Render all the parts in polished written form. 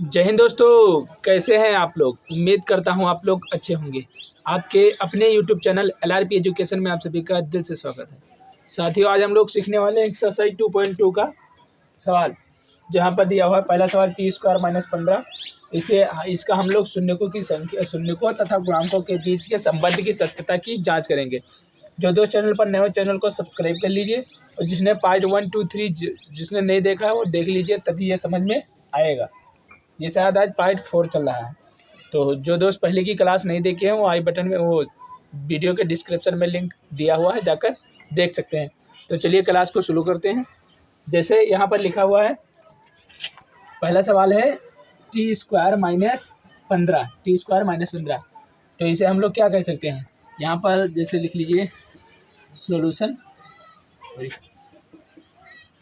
जय हिंद दोस्तों, कैसे हैं आप लोग। उम्मीद करता हूं आप लोग अच्छे होंगे। आपके अपने YouTube चैनल LRP एजुकेशन में आप सभी का दिल से स्वागत है। साथियों, आज हम लोग सीखने वाले हैं एक्सरसाइज 2.2 का सवाल, जहां पर दिया हुआ है पहला सवाल t² - 15। इसका हम लोग शून्यकों तथा गुणांकों के बीच के संबंध की सत्यता की जाँच करेंगे। जो दोस्त चैनल पर नए हो, चैनल को सब्सक्राइब कर लीजिए, और जिसने पार्ट 1, 2, 3 जिसने नहीं देखा है वो देख लीजिए, तभी ये समझ में आएगा। ये शायद आज पार्ट 4 चल रहा है। तो जो दोस्त पहले की क्लास नहीं देखे हैं वो आई बटन में, वो वीडियो के डिस्क्रिप्शन में लिंक दिया हुआ है, जाकर देख सकते हैं। तो चलिए क्लास को शुरू करते हैं। जैसे यहाँ पर लिखा हुआ है, पहला सवाल है t² - 15, t² - 15। तो इसे हम लोग क्या कह सकते हैं, यहाँ पर जैसे लिख लीजिए सॉल्यूशन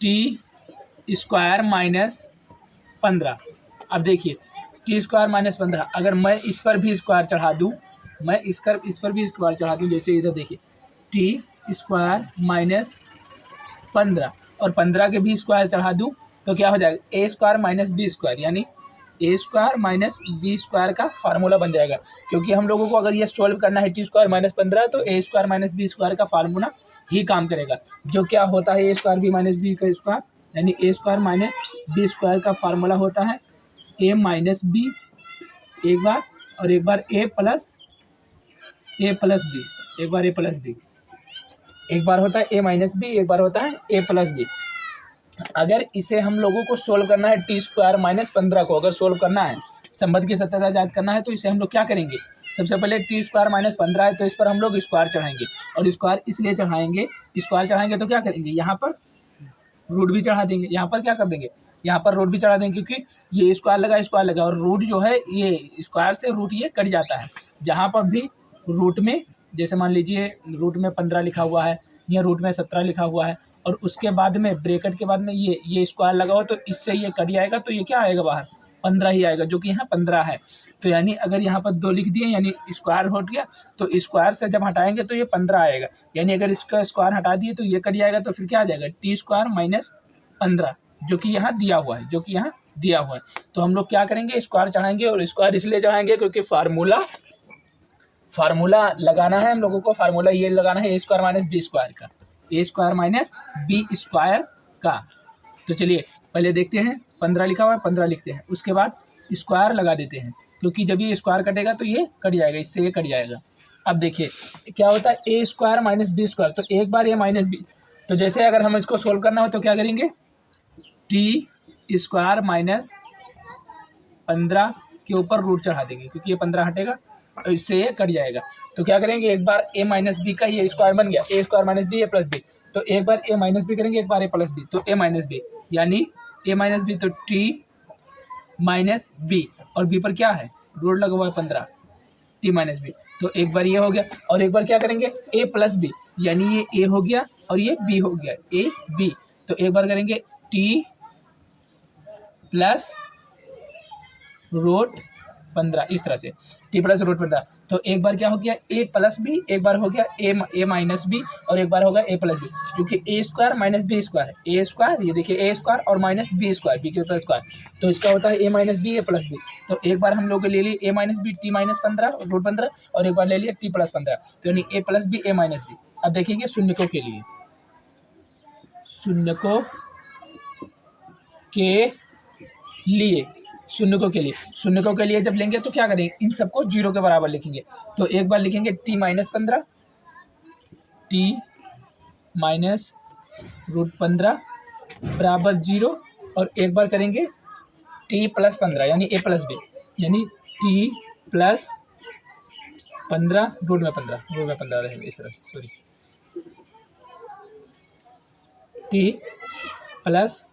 t² - 15। अब देखिए t² - 15, अगर मैं इस पर भी स्क्वायर चढ़ा दूँ, जैसे इधर देखिए t² - 15 और 15 के भी स्क्वायर चढ़ा दूँ तो क्या हो जाएगा, a² - b², यानी a² - b² का फार्मूला बन जाएगा। क्योंकि हम लोगों को अगर ये सॉल्व करना है t² - 15 तो a² - b² का फार्मूला ही काम करेगा, जो क्या होता है a² - b², यानी a² - b² का फार्मूला होता है a - b एक बार, और एक बार a प्लस b, एक बार a प्लस b, एक बार होता है a - b, एक बार होता है a प्लस b। अगर इसे हम लोगों को सोल्व करना है t² - 15 को अगर सोल्व करना है, संबंध की सत्यता जांच करना है, तो इसे हम लोग क्या करेंगे, सबसे पहले t² - 15 है तो इस पर हम लोग स्क्वायर चढ़ाएंगे, और स्क्वायर इसलिए चढ़ाएंगे तो क्या करेंगे, यहाँ पर रूट भी चढ़ा देंगे। यहाँ पर क्या कर देंगे, यहाँ पर रूट भी चढ़ा देंगे, क्योंकि ये स्क्वायर लगा और रूट जो है ये स्क्वायर से रूट ये कट जाता है। जहाँ पर भी रूट में, जैसे मान लीजिए रूट में 15 लिखा हुआ है या रूट में 17 लिखा हुआ है, और उसके बाद में ब्रैकेट के बाद में ये स्क्वायर लगा हुआ, तो इससे ये कट जाएगा, तो ये क्या आएगा बाहर, 15 ही आएगा, जो कि यहाँ 15 है। तो यानी अगर यहाँ पर 2 लिख दिए, यानी स्क्वायर हट गया, तो स्क्वायर से जब हटाएंगे तो ये 15 आएगा। यानी अगर इसका स्क्वायर हटा दिए तो ये कट जाएगा, तो फिर क्या आ जाएगा, t² - 15, जो कि यहाँ दिया हुआ है, तो हम लोग क्या करेंगे, स्क्वायर चढ़ाएंगे, और स्क्वायर इसलिए चढ़ाएंगे क्योंकि फार्मूला लगाना है हम लोगों को। फार्मूला ये लगाना है a² - b² का, का। तो चलिए पहले देखते हैं, 15 लिखा हुआ है, 15 लिखते हैं, उसके बाद स्क्वायर लगा देते हैं, क्योंकि जब ये स्क्वायर कटेगा तो ये कट जाएगा, इससे ये कट जाएगा। अब देखिए क्या होता है, a² - b², तो एक बार a - b। तो जैसे अगर हम इसको सोल्व करना हो तो क्या करेंगे, t² - 15 के ऊपर रूट चढ़ा देंगे, क्योंकि ये 15 हटेगा और इससे ये कट जाएगा। तो क्या करेंगे, एक बार a - b का ये स्क्वायर बन गया, a² - b a plus b, तो एक बार a - b करेंगे, एक बार a प्लस b, तो a - b, यानी a - b, तो t - b, और b पर क्या है, रूट लगा हुआ है 15, t - b, तो एक बार ये हो गया, और एक बार क्या करेंगे a प्लस b, यानी ये a हो गया और ये b हो गया, a b, तो एक बार करेंगे t प्लस रूट 15, इस तरह से t प्लस रूट 15। तो एक बार क्या हो गया, a प्लस b, एक बार हो गया a माइनस b, और एक बार होगा a प्लस b, क्योंकि a² - b² है, ये देखिए a² और माइनस b² b के ऊपर स्क्वायर, तो इसका होता है a - b a plus b। तो एक बार हम लोग ले लिए a - b t - 15 रूट 15, और एक बार ले लिया t प्लस 15, तो यानी a plus b a minus b। अब देखेंगे शून्यकों के लिए, शून्यकों के लिए जब लेंगे तो क्या करेंगे, इन सबको 0 के बराबर लिखेंगे। तो एक बार लिखेंगे t - 15, t माइनस रूट 15 बराबर 0, और एक बार करेंगे t प्लस 15, यानी a प्लस b, यानी t प्लस 15 रूट में 15 रहेंगे, इस तरह से, सॉरी, t प्लस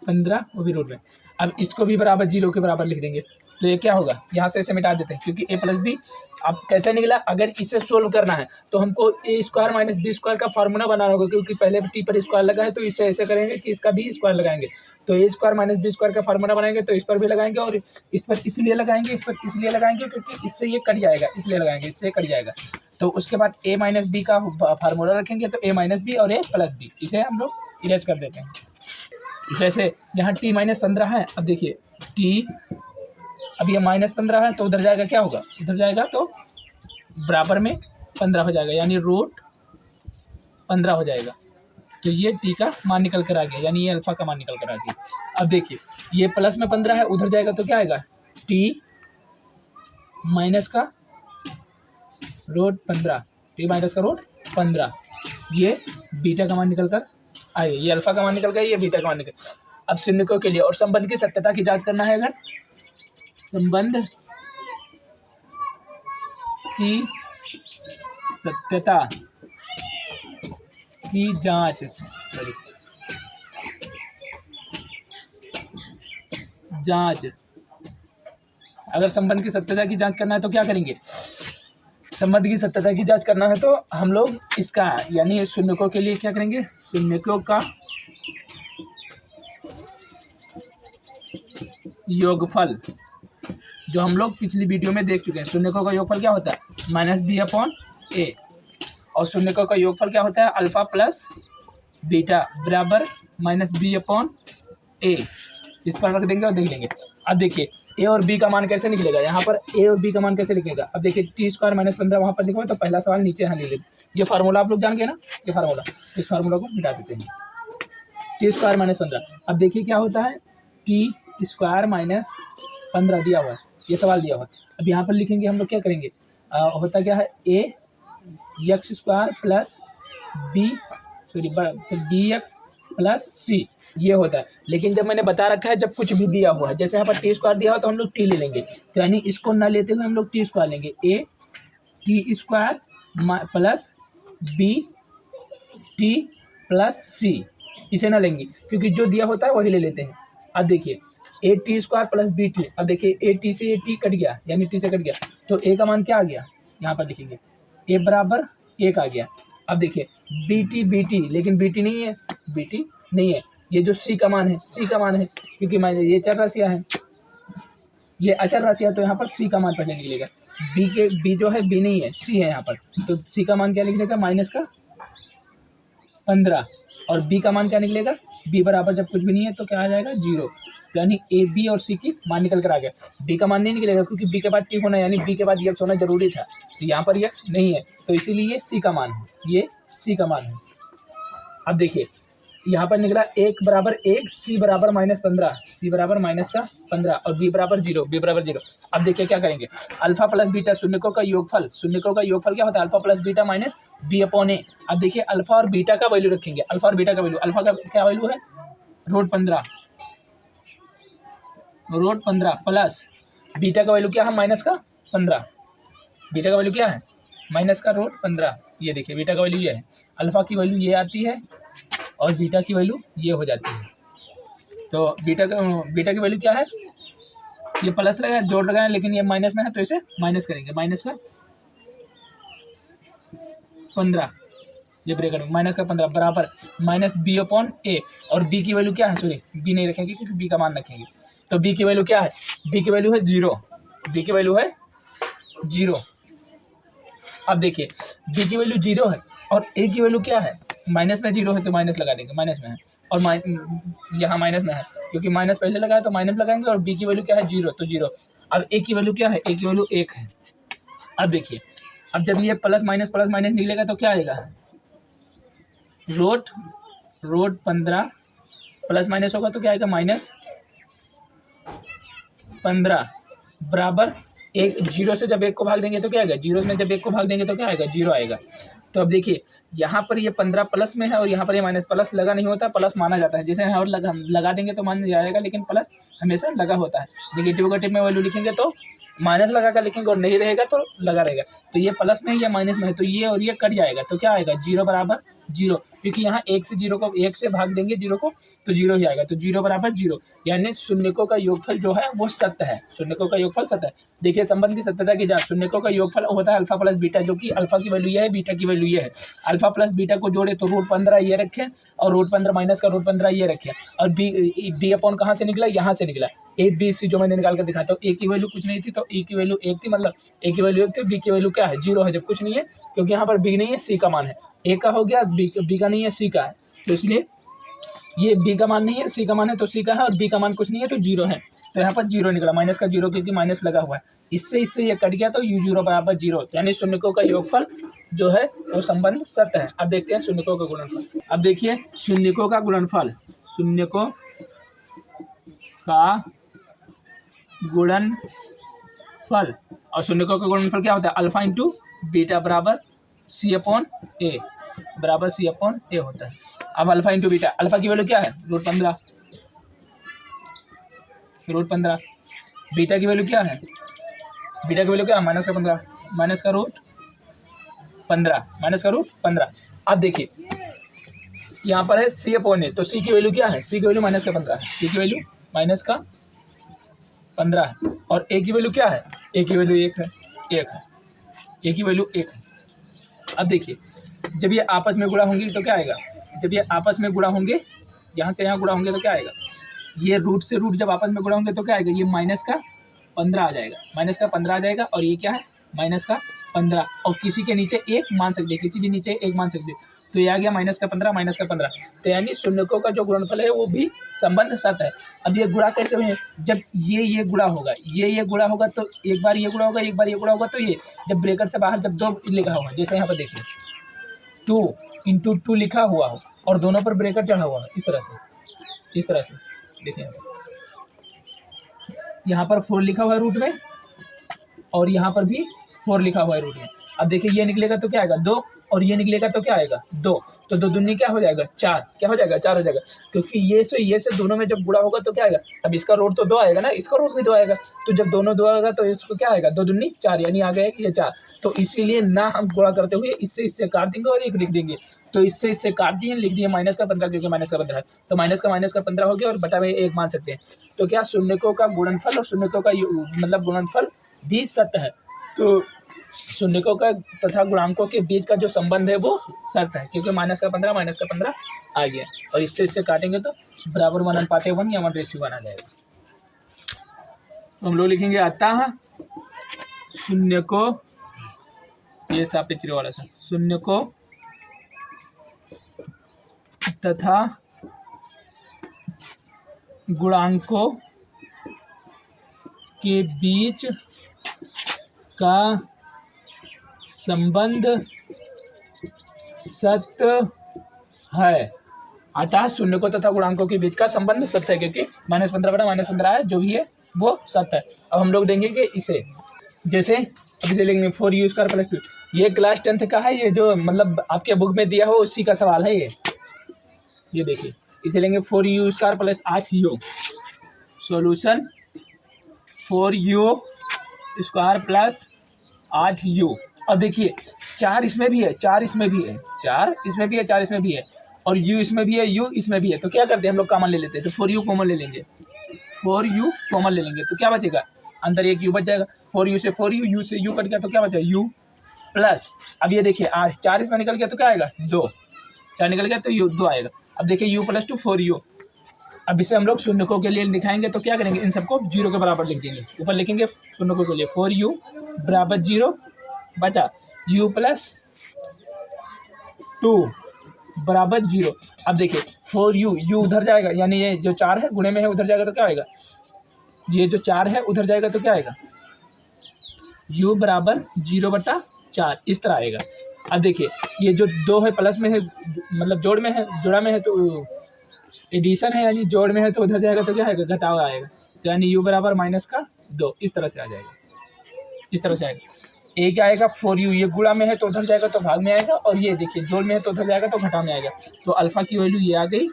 15 वो भी रूट में। अब इसको भी बराबर 0 के बराबर लिख देंगे, तो ये क्या होगा, यहाँ से इसे मिटा देते हैं, क्योंकि a प्लस b अब कैसे निकला, अगर इसे सोल्व करना है तो हमको a² - b² का फार्मूला बनाना होगा, क्योंकि पहले t पर स्क्वायर लगा है, तो इससे ऐसे करेंगे कि इसका भी स्क्वायर लगाएंगे, तो a² - b² का फार्मूला बनाएंगे, तो इस पर भी लगाएंगे, और इस पर इसलिए लगाएंगे, क्योंकि इससे ये कट जाएगा, इसलिए लगाएंगे, इससे कट जाएगा। तो उसके बाद a - b का फार्मूला रखेंगे, तो a - b और a प्लस b, इसे हम लोग इरेज कर देते हैं। जैसे यहाँ t -15 है, अब देखिए t, अब ये -15 है तो उधर जाएगा क्या होगा, उधर जाएगा तो बराबर में 15 हो जाएगा, यानी रूट 15 हो जाएगा। तो ये t का मान निकल कर आ गया, यानी ये अल्फा का मान निकल कर आ गया। अब देखिए ये प्लस में 15 है, उधर जाएगा तो क्या आएगा, t माइनस का रूट 15, t माइनस का रूट 15, ये बीटा का मान निकल कर आए, ये अल्फा का मान निकल गया, ये बीटा का मान निकल। अब शून्यकों के लिए और संबंध की सत्यता की जांच करना है, अगर संबंध की सत्यता की जांच, अगर संबंध की सत्यता की जांच करना है तो क्या करेंगे, संबंध की सत्यता की जांच करना है तो हम लोग इसका यानी शून्यकों के लिए क्या करेंगे, शून्यकों का योगफल, जो हम लोग पिछली वीडियो में देख चुके हैं। शून्यकों का योगफल क्या होता है, -b/a, और शून्यकों का योगफल क्या होता है, अल्फा प्लस बीटा बराबर -b/a। इस पर रख देंगे और देख लेंगे। अब देखिए a और b का मान कैसे निकलेगा, यहाँ पर a और b का मान कैसे निकलेगा। अब देखिए t² - 15 वहाँ पर लिखा हुआ, तो पहला सवाल नीचे यहाँ ले लेते। ये फार्मूला आप लोग जान गए ना, ये फार्मूला, इस फार्मूला को मिटा देते हैं। t² - 15, अब देखिए क्या होता है, t² - 15 दिया हुआ है, ये सवाल दिया हुआ है। अब यहाँ पर लिखेंगे हम लोग, क्या करेंगे, होता क्या है, ax² plus bx plus c, ये होता है। लेकिन जब मैंने बता रखा है, जब कुछ भी दिया हुआ है, जैसे यहाँ पर t² दिया हुआ तो हम लोग t ले लेंगे, तो यानी इसको ना लेते हुए हम लोग t² लेंगे, a t² plus b t plus c, इसे ना लेंगे क्योंकि जो दिया होता है वही ले लेते हैं। अब देखिए a² प्लस b t, अब देखिए a t से a t कट गया, यानी t से कट गया, तो a का मान क्या आ गया, यहाँ पर लिखेंगे a बराबर 1 आ गया। अब देखिए bt, लेकिन bt नहीं है, ये जो c का मान है, c का मान है, क्योंकि ये चर राशियाँ हैं, ये अचर राशियाँ, तो यहाँ पर c का मान पहले निकलेगा। b जो है b नहीं है, c है यहाँ पर, तो c का मान क्या निकलेगा, -15, और b का मान क्या निकलेगा, b बराबर जब कुछ भी नहीं है तो क्या आ जाएगा, 0, यानी a b और c की मान निकल कर आ गया। b का मान नहीं निकलेगा क्योंकि b के बाद t होना, यानी b के बाद x होना जरूरी था, तो यहाँ पर x नहीं है, तो इसीलिए c का मान है, ये c का मान है। अब देखिए यहाँ पर निकला 1 बराबर 1, c बराबर -15, c बराबर -15 और b बराबर 0। अब देखिए क्या करेंगे, अल्फा प्लस बीटा, शून्यकों का योगफल क्या होता है, alpha plus beta minus b/a। अब देखिए अल्फा और बीटा का वैल्यू रखेंगे, अल्फा और बीटा का वैल्यू, अल्फा का क्या वैल्यू है, √15 प्लस बीटा का वैल्यू क्या है, -15, बीटा का वैल्यू क्या है, -√15। ये देखिए बीटा का वैल्यू ये है, अल्फा की वैल्यू ये आती है और बीटा की वैल्यू ये हो जाती है। तो बीटा की वैल्यू क्या है, ये प्लस लगाए, जोड़ लगाए, लेकिन ये माइनस में है तो इसे माइनस करेंगे, -15, ये ब्रैकेट में -15 बराबर -b/a, और b की वैल्यू क्या है, सॉरी b नहीं रखेंगे क्योंकि b का मान रखेंगे, तो b की वैल्यू क्या है, b की वैल्यू है 0। अब देखिए b की वैल्यू 0 है और a की वैल्यू क्या है, माइनस में 0 है तो माइनस लगा देंगे, माइनस में है, और यहाँ माइनस में है क्योंकि माइनस पहले लगाया तो माइनस लगाएंगे, और b की वैल्यू क्या है, 0, तो 0। अब a की वैल्यू क्या है, a की वैल्यू 1 है। अब देखिए, अब जब ये प्लस माइनस निकलेगा तो क्या आएगा, √15 प्लस माइनस होगा तो क्या आएगा, -15 बराबर 1, 0 से जब 1 को भाग देंगे तो क्या आएगा, 0 में जब 1 को भाग देंगे तो क्या आएगा, 0 आएगा। तो अब देखिए यहाँ पर ये 15 प्लस में है और यहाँ पर ये माइनस, प्लस लगा नहीं होता, प्लस माना जाता है, जैसे यहाँ और लगा देंगे तो मान जाएगा, लेकिन प्लस हमेशा लगा होता है। नेगेटिव में वैल्यू लिखेंगे तो माइनस लगा कर लिखेंगे, और नहीं रहेगा तो लगा रहेगा, तो ये प्लस में या माइनस में है तो ये और ये कट जाएगा, तो क्या आएगा, 0 बराबर 0, क्योंकि यहाँ 1 से भाग देंगे 0 को तो 0 ही आएगा, तो 0 बराबर 0, यानी शून्यकों का योगफल जो है वो सत्य है, शून्यकों का योगफल सत्य है। देखिए संबंध की सत्यता की जांच, शून्यकों का योगफल होता है अल्फा प्लस बीटा, जो कि अल्फा की वैल्यू ये है, बीटा की वैल्यू ये है। अल्फा प्लस बीटा को जोड़े तो √15 ये रखें, और √15 माइनस का √15 ये रखें, और b/, कहाँ से निकला, यहाँ से निकला, a b c जो मैंने निकाल कर दिखाता हूँ। a की वैल्यू कुछ नहीं थी तो a की वैल्यू 1 थी, मतलब a की वैल्यू 1 थी, b की वैल्यू क्या है, 0 है, जब कुछ नहीं है, क्योंकि यहाँ पर b नहीं है, c का मान है, a का हो गया, b का नहीं है, c का है, तो इसलिए ये बी का मान नहीं है, सी का मान है तो सी का है, और बी का मान कुछ नहीं है तो जीरो है, तो यहाँ पर जीरो निकला, माइनस का जीरो क्योंकि माइनस लगा हुआ है। इससे ये कट गया तो यू जीरो बराबर जीरो, यानी शून्यकों का योगफल जो है वो संबंध सत्य है। अब देखते हैं शून्यकों का गुणनफल। अब देखिए शून्यकों का गुणनफल, शून्यकों का गुणनफल, और शून्यकों का गुणनफल क्या होता है, अल्फा इंटू बीटा बराबर सी अपॉन ए, बराबर सी अपॉन ए होता है। अब अल्फा इंटू बीटा, अल्फा की वैल्यू क्या है √15, √15, बीटा की वैल्यू क्या है, बीटा की वैल्यू क्या है -15, माइनस का √15। अब देखिए यहाँ पर है सी अपॉन ए, तो सी की वैल्यू क्या है, सी की वैल्यू -15 है, सी की वैल्यू -15 है, और ए की वैल्यू क्या है, ए की वैल्यू 1 है, ए की वैल्यू 1 है। अब देखिए जब ये आपस में गुणा होंगी तो क्या आएगा, जब ये आपस में गुणा होंगे, यहाँ से यहाँ गुणा होंगे तो क्या आएगा, ये रूट से रूट जब आपस में गुणा होंगे तो क्या आएगा, ये -15 आ जाएगा, -15 आ जाएगा, और ये क्या है -15, और किसी के नीचे एक मान सकते हैं, किसी भी नीचे एक मान सकते हैं, तो ये आ गया -15, तो यानी शून्यकों का जो गुणनफल है वो भी संबंध सत्य है। अब ये गुणा कैसे हुए, जब ये गुणा होगा, ये गुणा होगा तो एक बार ये गुणा होगा, एक बार ये गुणा होगा, तो ये जब ब्रेकेट से बाहर जब 2 लिखा होगा, जैसे यहाँ पर देखिए 2 × 2 लिखा हुआ हो और दोनों पर ब्रेकेट चढ़ा हुआ है, इस तरह से देखिए यहाँ पर 4 लिखा हुआ है रूट में, और यहाँ पर भी 4 लिखा हुआ है रूट में। अब देखिए ये निकलेगा तो क्या आएगा 2, और ये निकलेगा तो क्या आएगा 2, तो 2 दूनी क्या हो जाएगा 4, क्या हो जाएगा 4 हो जाएगा, क्योंकि ये से दोनों में जब गुणा होगा तो क्या आएगा, अब इसका रूट तो 2 आएगा ना, इसका रूट भी 2 आएगा, तो जब दोनों 2 आएगा तो इसको क्या आएगा 2 दूनी 4, यानी आ गया ये 4। तो इसीलिए ना हम गुणा करते हुए इससे काट देंगे और एक लिख देंगे, तो इससे काट दिए, लिख दिए -15 क्योंकि -15 है, तो -15 हो गया और बटा में 1 मान सकते हैं। तो क्या शून्यकों का गुणनफल और शून्यकों का मतलब गुणनफल भी सत्य है, तो शून्यकों का तथा गुणांकों के बीच का जो संबंध है वो सत्य है, क्योंकि -15 आ गया, और इससे काटेंगे तो बराबर 1/1 या 1:1 आ जाएगा। तो हम लोग लिखेंगे अतः शून्यकों, ये सापेक्ष वाला सा, शून्यकों तथा गुणांकों के बीच का संबंध सत्य है। अतः शून्यकों तथा गुणांकों के बीच का संबंध सत्य है, क्योंकि -15 बटा -15 है, जो भी है वो सत्य है। अब हम लोग देंगे कि इसे जैसे अभी लेंगे 4u² + 2, ये क्लास 10th का है, ये जो मतलब आपके बुक में दिया हो उसी का सवाल है ये देखिए, इसे लेंगे 4u² + 8u, solution 4u² + 8u। अब देखिए 4 इसमें भी है, 4 इसमें भी है, 4 इसमें भी है, 4 इसमें भी है, और u इसमें भी है, u इसमें भी है, तो क्या करते हैं हम लोग कॉमन ले लेते हैं, तो 4u कॉमन ले लेंगे, 4u कॉमन ले लेंगे, तो क्या बचेगा, अंदर एक u बच जाएगा, 4u से 4u, u से u कट गया तो क्या बचा u प्लस, अब ये देखिए 8, 4 इसमें निकल गया तो क्या आएगा 2, 4 निकल गया तो u 2 आएगा। अब देखिए u + 2 4u, अब इसे हम लोग शून्यकों के लिए दिखाएंगे तो क्या करेंगे, इन सबको 0 के बराबर लिख देंगे, ऊपर लिखेंगे शून्यकों के लिए 4u बराबर 0 बटा u + 2 बराबर 0। अब देखिए 4u, u उधर जाएगा, यानी ये जो 4 है गुणे में है उधर जाएगा तो क्या आएगा, ये जो 4 है उधर जाएगा तो क्या आएगा u बराबर 0 बटा 4, इस तरह आएगा। अब देखिए ये जो 2 है प्लस में है, मतलब जोड़ में है, जोड़ा में है तो एडिशन है, यानी जोड़ में है तो उधर जाएगा तो क्या आएगा घटाव आएगा, तो यानी u बराबर -2, इस तरह से आ जाएगा, इस तरह से आएगा। ए क्या आएगा 4u, ये गुणा में है तो उधर जाएगा तो भाग में आएगा, और ये देखिए जोड़ में है तो उधर जाएगा तो घटा में आएगा, तो अल्फा की वैल्यू ये आ गई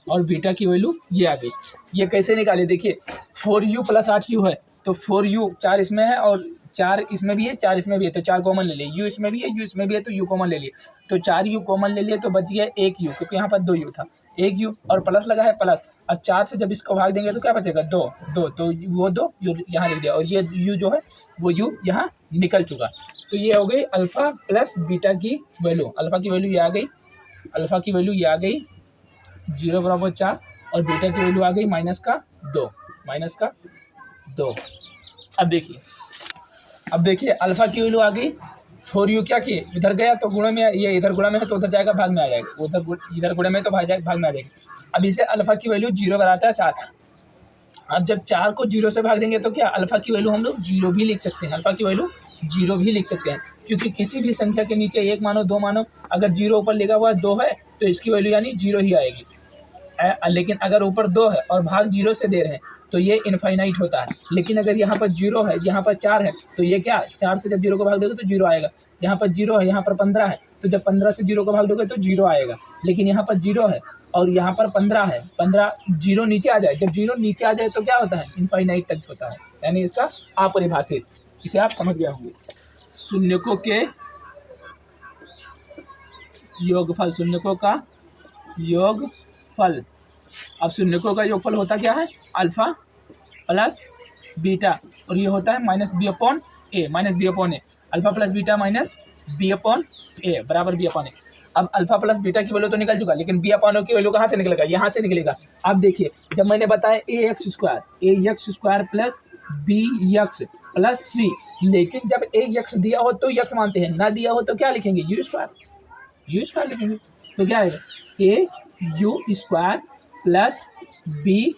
और बीटा की वैल्यू ये आ गई। ये कैसे निकाले, देखिए 4u + 8u है, तो 4u 4 इसमें है और 4 इसमें भी है, 4 इसमें भी है, तो 4 कॉमन ले लिए, u इसमें भी है, u इसमें भी है, तो u कॉमन ले लिए, तो 4u कॉमन ले लिए तो बच गया 1u, क्योंकि यहाँ पर 2u था, 1u और प्लस लगा है प्लस। अब 4 से जब इसको भाग देंगे तो क्या बचेगा 2, तो वो 2 यहाँ लिख दिया, और ये u जो है वो u यहाँ निकल चुका। तो ये हो गई अल्फा प्लस बीटा की वैल्यू, अल्फा की वैल्यू ये आ गई, अल्फा की वैल्यू ये आ गई 0 बराबर 4, और बीटा की वैल्यू आ गई -2। अब देखिए अल्फा की वैल्यू आ गई 4u क्या किए, इधर गया तो गुणा में, ये इधर गुणा में है तो उधर जाएगा भाग में आ जाएगा, उधर इधर गुणा में तो भाग में आ जाएगी। अब इसे अल्फा की वैल्यू 0 बनाता है 4। अब जब 4 को 0 से भाग देंगे तो क्या अल्फा की वैल्यू हम लोग 0 भी लिख सकते हैं, अल्फा की वैल्यू 0 भी लिख सकते हैं, क्योंकि किसी भी संख्या के नीचे 1 मानो 2 मानो अगर 0 ऊपर लिखा हुआ 2 है तो इसकी वैल्यू यानी 0 ही आएगी। लेकिन अगर ऊपर 2 है और भाग 0 से दे रहे हैं तो ये इनफाइनाइट होता है। लेकिन अगर यहाँ पर 0 है, यहाँ पर 4 है तो ये क्या 4 से जब 0 को भाग दोगे तो 0 आएगा। यहाँ पर 0 है, यहाँ पर 15 है तो जब 15 से 0 को भाग दोगे तो 0 आएगा। लेकिन यहाँ पर 0 है और यहाँ पर 15 है, 15 0 नीचे आ जाए, जब 0 नीचे आ जाए तो क्या होता है, इनफाइनाइट तक होता है, यानी इसका अपरिभाषित। इसे आप समझ गए होंगे। शून्यकों के योगफल, शून्यकों का योगफल। अब शून्यकों का योगफल होता क्या है, अल्फा प्लस बीटा, और ये होता है minus B upon A, minus B upon A. Alpha plus beta minus B upon A बराबर बी अपॉन ए। अब अल्फा प्लस बीटा की वैल्यू तो निकल चुका, लेकिन बी अपॉन ओ की वैल्यू कहाँ से निकलेगा, यहाँ से निकलेगा। अब देखिए जब मैंने बताया A X square plus B X plus C, लेकिन जब ए एक्स दिया हो तो एक्स मानते हैं, ना दिया हो तो क्या लिखेंगे, यू स्क्वायर लिखेंगे। तो क्या आएगा, A U square plus B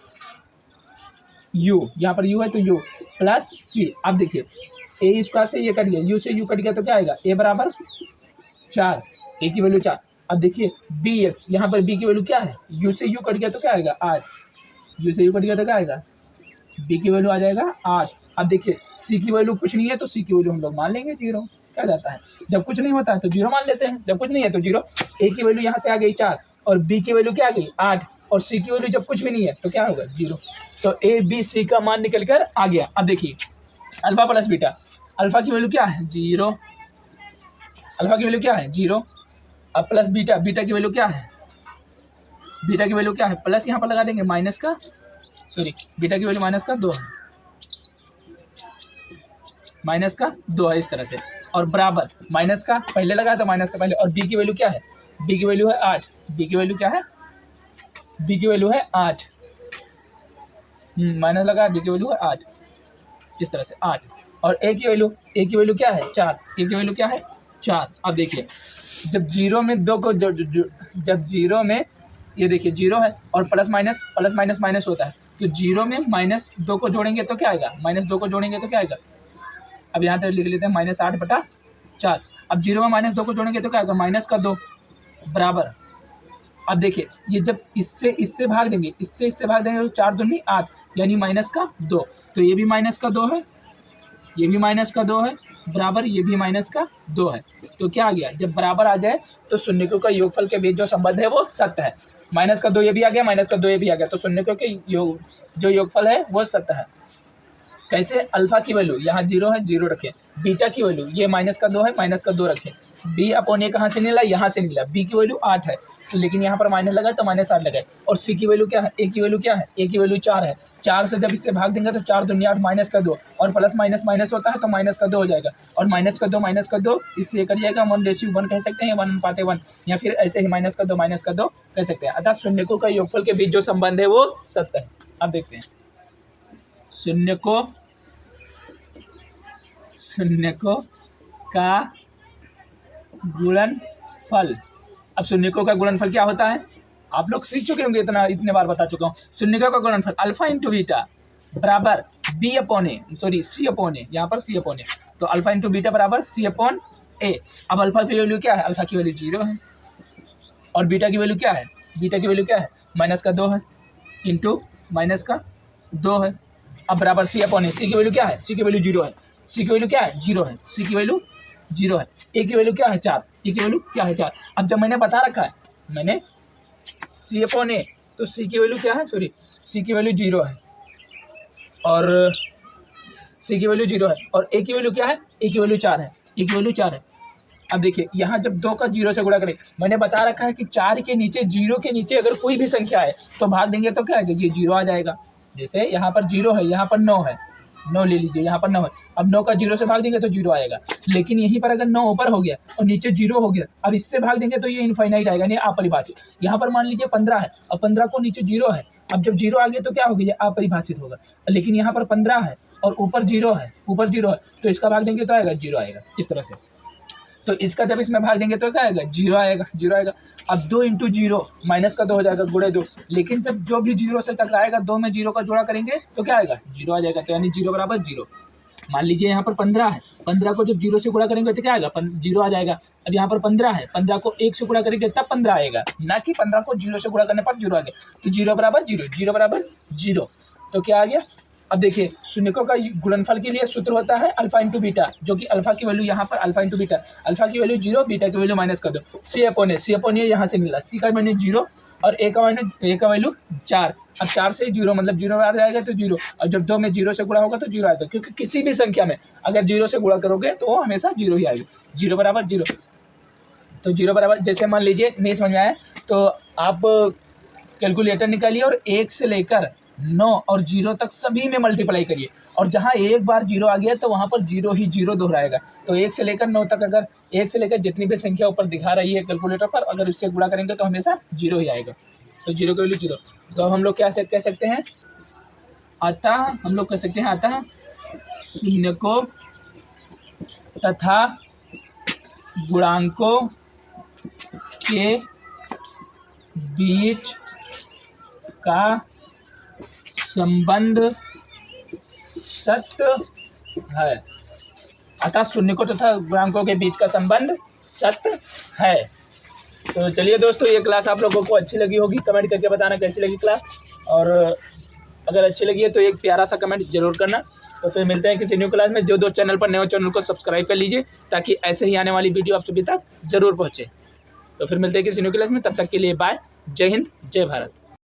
U, यहाँ पर यू है तो यू प्लस सी। अब देखिए ए स्क्वायर से ये कट गया, यू से यू कट गया तो क्या आएगा, ए बराबर 4, ए की वैल्यू 4। अब देखिए बी एक्स, यहाँ पर बी की वैल्यू क्या है, यू से यू कट गया तो क्या आएगा 8, यू से यू कट गया तो क्या आएगा, बी की वैल्यू आ जाएगा 8। अब देखिए सी की वैल्यू कुछ नहीं है तो सी की वैल्यू हम लोग मान लेंगे 0। क्या जाता है, जब कुछ नहीं होता है तो 0 मान लेते हैं, जब कुछ नहीं है तो 0। ए की वैल्यू यहाँ से आ गई 4 और बी की वैल्यू क्या आ गई 8, और सी की वैल्यू जब कुछ भी नहीं है तो क्या होगा 0। तो ए बी सी का मान निकल कर आ गया। अब देखिए अल्फा प्लस बीटा, अल्फा की वैल्यू क्या है 0, अल्फा की वैल्यू क्या है 0। अब प्लस बीटा, बीटा की वैल्यू क्या है, बीटा की वैल्यू क्या है, प्लस यहाँ पर लगा देंगे माइनस का, सॉरी बीटा की वैल्यू माइनस का 2 है, माइनस का 2 है इस तरह से, और बराबर माइनस का पहले लगा तो माइनस का पहले, और बी की वैल्यू क्या है, बी की वैल्यू है 8, बी की वैल्यू क्या है, बी की वैल्यू है 8, माइनस लगा, बी की वैल्यू है 8, इस तरह से 8। और ए की वैल्यू क्या है 4, ए की वैल्यू क्या है 4। अब देखिए जब 0 में 2 को जब 0 में ये देखिए 0 है और प्लस माइनस माइनस होता है, तो 0 में -2 को जोड़ेंगे तो क्या आएगा, -2 को जोड़ेंगे तो क्या आएगा, अब यहाँ तक लिख लेते हैं -8/4। अब 0 में -2 को जोड़ेंगे तो क्या आएगा, माइनस का 2 बराबर। अब देखिए ये जब इससे भाग देंगे, इससे भाग देंगे तो 4 दूनी 8 यानी -2, तो ये भी -2 है, ये भी -2 है बराबर, ये भी -2 है। तो क्या आ गया, जब बराबर आ जाए तो शून्यकों का योगफल के बीच जो संबंध है वो सत्य है। -2 ये भी आ गया, -2 ये भी आ गया, तो शून्यकों के जो योगफल है वो सत्य है। कैसे, अल्फा की वैल्यू यहाँ 0 है, 0 रखें, बीटा की वैल्यू ये -2 है, -2 रखें, बी अपॉन ए कहाँ से निकला, यहाँ से निकला, बी की वैल्यू 8 है तो लेकिन यहाँ पर माइनस लगा तो -8 लगाए, और सी की वैल्यू क्या है, ए की वैल्यू क्या है, ए की वैल्यू 4 है, 4 से जब इससे भाग देंगे तो 4 दूनी 8 -2, और प्लस माइनस होता है तो -2 हो जाएगा, और -2 इससे ये कर जाएगा 1:1 कह सकते हैं, 1/1, या फिर ऐसे ही -2 कह सकते हैं। अर्थात शून्यकों का योगफल के बीच जो संबंध है वो सत्य है। अब देखते हैं शून्यकों का गुणनफल। अब शून्यकों का गुणनफल क्या होता है, आप लोग सीख चुके होंगे, इतने बार बता चुका हूँ। शून्यकों का गुणनफल अल्फा इंटू बीटा बराबर बी अपॉन ए, सॉरी सी अपॉन ए, यहाँ पर सी अपॉन ए, तो अल्फा इंटू बीटा बराबर सी अपॉन ए। अब अल्फा की वैल्यू क्या है, अल्फा की वैल्यू 0 है, और बीटा की वैल्यू क्या है, बीटा की वैल्यू क्या है, -2 है इंटू -2 है। अब बराबर सी अपॉन ए, सी की वैल्यू क्या है, सी की वैल्यू 0 है, सी की वैल्यू क्या है 0 है, सी की वैल्यू 0 है, ए की वैल्यू क्या है 4, ए की वैल्यू क्या है 4। अब जब मैंने बता रखा है, मैंने सी अपॉन ए, तो सी की वैल्यू क्या है, सॉरी सी की वैल्यू 0 है, और सी की वैल्यू 0 है, और ए की वैल्यू क्या है, ए की वैल्यू 4 है, ए की वैल्यू 4 है। अब देखिए यहाँ जब 2 का 0 से गुणा करें, मैंने बता रखा है कि 4 के नीचे, 0 के नीचे अगर कोई भी संख्या है तो भाग देंगे तो क्या आएगा, ये 0 आ जाएगा। जैसे यहाँ पर 0 है, यहाँ पर 9 है, 9 ले लीजिए, यहाँ पर 9 है, अब 9 का 0 से भाग देंगे तो 0 आएगा। लेकिन यहीं पर अगर 9 ऊपर हो गया और नीचे 0 हो गया, अब इससे भाग देंगे तो ये इनफाइनाइट आएगा, यानी अपरिभाषित। यहाँ पर मान लीजिए 15 है, अब 15 को नीचे 0 है, अब जब 0 आ गया तो क्या होगा, ये अपरिभाषित होगा। लेकिन यहाँ पर 15 है और ऊपर 0 है, तो इसका भाग देंगे तो आएगा 0 आएगा, इस तरह से। तो इसका जब इसमें भाग देंगे तो क्या आएगा, 0 आएगा, 0 आएगा। अब 2 इंटू 0 माइनस का 2 हो जाएगा, गुणे 2। लेकिन जब जो भी 0 से टकराएगा 2 में 0 का जोड़ा करेंगे तो क्या आएगा, 0 आ जाएगा। तो यानी 0 बराबर 0। मान लीजिए यहाँ पर 15 है, 15 को जब 0 से गुणा करेंगे तो क्या आएगा, 0 आ जाएगा। अब यहाँ पर 15 है, 15 को 1 से गुणा करेंगे तब 15 आएगा, ना कि 15 को 0 से गुणा करने पर 0 आ गया। तो 0 बराबर 0, 0 बराबर 0। तो क्या आ गया, अब देखिए शून्यकों का गुणनफल के लिए सूत्र होता है अल्फा इंटू बीटा, जो कि अल्फा की वैल्यू यहाँ पर अल्फा इंटू बीटा, अल्फा की वैल्यू 0, बीटा की वैल्यू माइनस कर दो, सी अपॉन ए यहाँ से मिला, सी का वैल्यू 0 और ए का वैल्यू 4। अब 4 से 0 मतलब 0 आ जाएगा तो 0, और जब 2 में 0 से गुणा होगा तो 0 आएगा, क्योंकि किसी भी संख्या में अगर 0 से गुणा करोगे तो वो हमेशा 0 ही आएगा। 0 बराबर 0। तो 0 बराबर, जैसे मान लीजिए नहीं समझ में आया तो आप कैलकुलेटर निकालिए और 1 से लेकर 9 और 0 तक सभी में मल्टीप्लाई करिए, और जहाँ एक बार 0 आ गया तो वहाँ पर 0 ही 0 दोहराएगा। तो 1 से लेकर 9 तक, अगर 1 से लेकर जितनी भी संख्या ऊपर दिखा रही है कैलकुलेटर पर, अगर उससे गुणा करेंगे तो हमेशा 0 ही आएगा। तो 0 की वैल्यू 0। तो हम लोग क्या कह सकते हैं, अतः शून्यकों तथा गुणांकों के बीच का संबंध सत्य है। अतः शून्यकों तथा गुणांकों के बीच का संबंध सत्य है। तो चलिए दोस्तों, ये क्लास आप लोगों को अच्छी लगी होगी, कमेंट करके बताना कैसी लगी क्लास, और अगर अच्छी लगी है तो एक प्यारा सा कमेंट जरूर करना। तो फिर मिलते हैं किसी न्यू क्लास में। जो दोस्त चैनल पर नए हो चैनल को सब्सक्राइब कर लीजिए, ताकि ऐसे ही आने वाली वीडियो आप सभी तक जरूर पहुँचे। तो फिर मिलते हैं किसी न्यू क्लास में, तब तक के लिए बाय, जय हिंद, जय भारत।